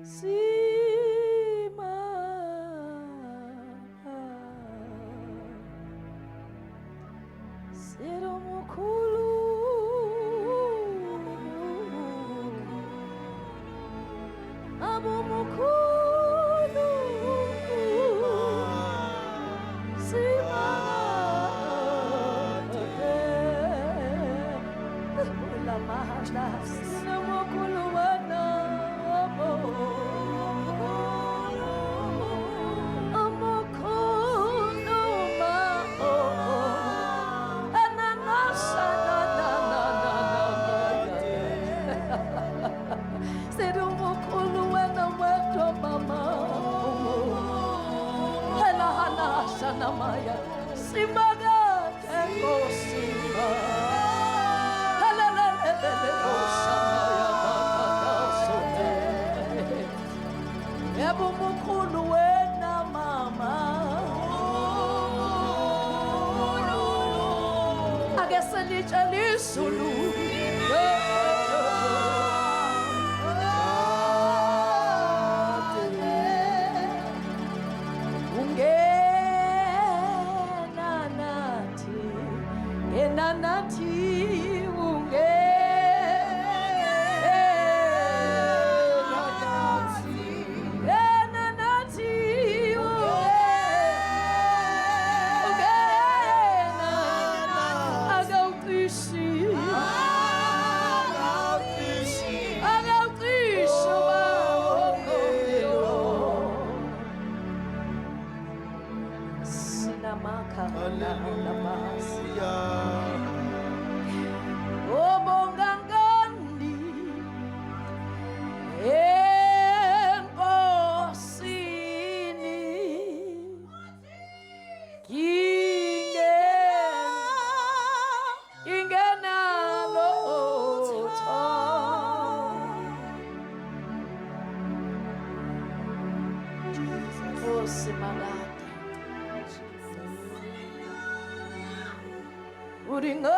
Sima Sero mukulu Abu mukulu Sima La mahasla Sero mukulu wana Maya Simaga Tango Simba Ebu mukulu wena mama Agesa lichali sulu Nanati unge nanati unge agautrishi sinamaka Obongangandi Enkosini Ingena Lota Osimagati Uringo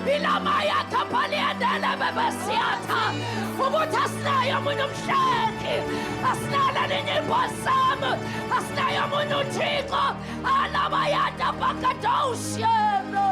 Bilamaya kapalienda la babasiata Ubutasna yamunumshaki Asnala ninibasam Asna yamunutiko Alamayata pakatosheno